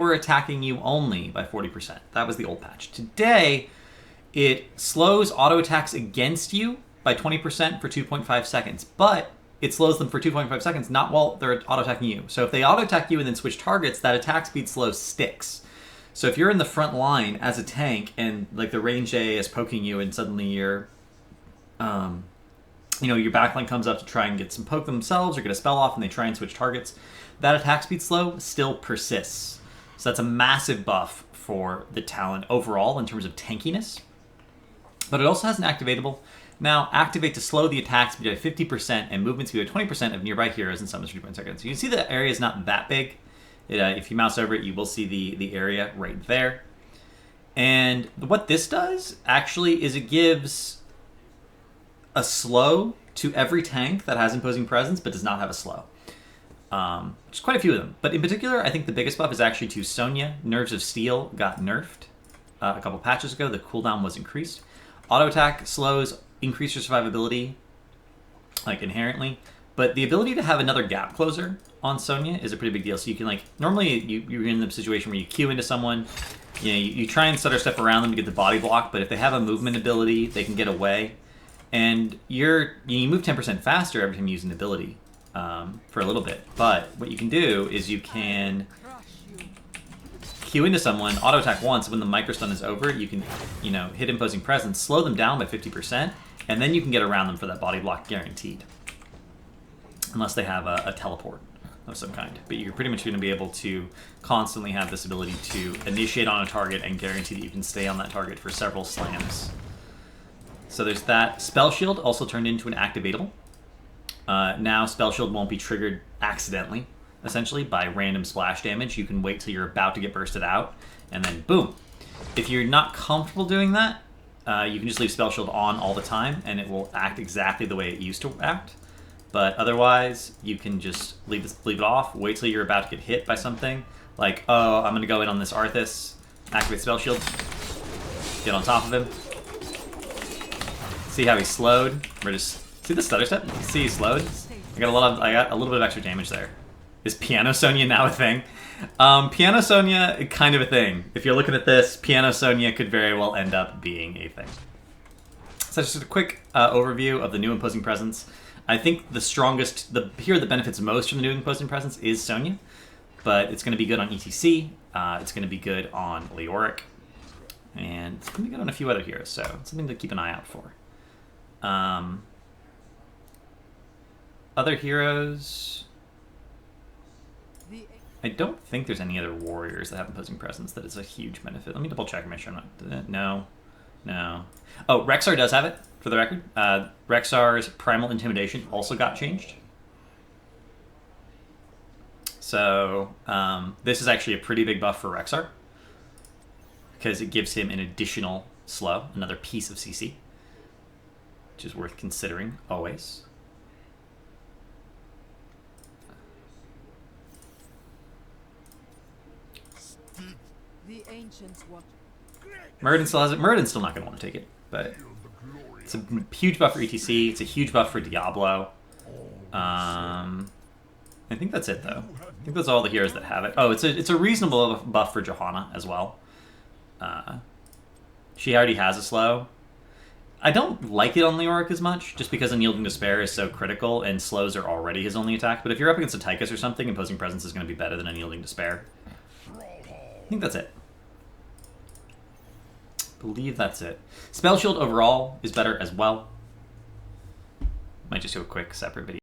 were attacking you only by 40%. That was the old patch. Today, it slows auto attacks against you by 20% for 2.5 seconds, but it slows them for 2.5 seconds, not while they're auto attacking you. So if they auto attack you and then switch targets, that attack speed slow sticks. So if you're in the front line as a tank and like the range A is poking you and suddenly your backline comes up to try and get some poke themselves or get a spell off and they try and switch targets, that attack speed slow still persists. So that's a massive buff for the talent overall in terms of tankiness. But it also has an activatable. Now, activate to slow the attack speed by 50% and movement speed by 20% of nearby heroes in summons for 2.2 seconds. So you can see the area is not that big. If you mouse over it, you will see the area right there. And what this does, actually, is it gives a slow to every tank that has Imposing Presence but does not have a slow. There's quite a few of them. But in particular, I think the biggest buff is actually to Sonya. Nerves of Steel got nerfed a couple patches ago. The cooldown was increased. Auto attack slows, increase your survivability, like inherently. But the ability to have another gap closer on Sonya is a pretty big deal. So you can normally you're in the situation where you queue into someone, you try and stutter step around them to get the body block, but if they have a movement ability, they can get away. And you move 10% faster every time you use an ability for a little bit. But what you can do is you can queue into someone, auto attack once. When the microstun is over, you can hit Imposing Presence, slow them down by 50%, and then you can get around them for that body block guaranteed. Unless they have a teleport of some kind. But you're pretty much going to be able to constantly have this ability to initiate on a target and guarantee that you can stay on that target for several slams. So there's that. Spell Shield also turned into an activatable. Now Spell Shield won't be triggered accidentally, essentially, by random splash damage. You can wait till you're about to get bursted out, and then boom. If you're not comfortable doing that, you can just leave Spell Shield on all the time, and it will act exactly the way it used to act. But otherwise, you can just leave it off, wait till you're about to get hit by something. Like, oh, I'm going to go in on this Arthas, activate Spell Shield, get on top of him. See how he's slowed? See the stutter step? See he's slowed? I got a little bit of extra damage there. Is Piano Sonya now a thing? Piano Sonya, kind of a thing. If you're looking at this, Piano Sonya could very well end up being a thing. So just a quick overview of the new Imposing Presence. I think the strongest, the hero that benefits most from the new Imposing Presence is Sonya, but it's going to be good on ETC, it's going to be good on Leoric, and it's going to be good on a few other heroes, so it's something to keep an eye out for. Other heroes, I don't think there's any other warriors that have Imposing Presence that is a huge benefit. Let me double check and make sure I'm not, no. Oh, Rexxar does have it, for the record. Rexxar's Primal Intimidation also got changed. So, this is actually a pretty big buff for Rexxar, because it gives him an additional slow, another piece of CC, which is worth considering, always. The ancients want... Muradin still has it. Muradin's still not going to want to take it, but it's a huge buff for ETC. It's a huge buff for Diablo. I think that's it, though. I think that's all the heroes that have it. Oh, it's a reasonable buff for Johanna as well. She already has a slow. I don't like it on Leoric as much, just because Unyielding Despair is so critical, and slows are already his only attack. But if you're up against a Tychus or something, Imposing Presence is going to be better than Unyielding Despair. I think that's it. I believe that's it. Spell Shield overall is better as well. Might just do a quick separate video.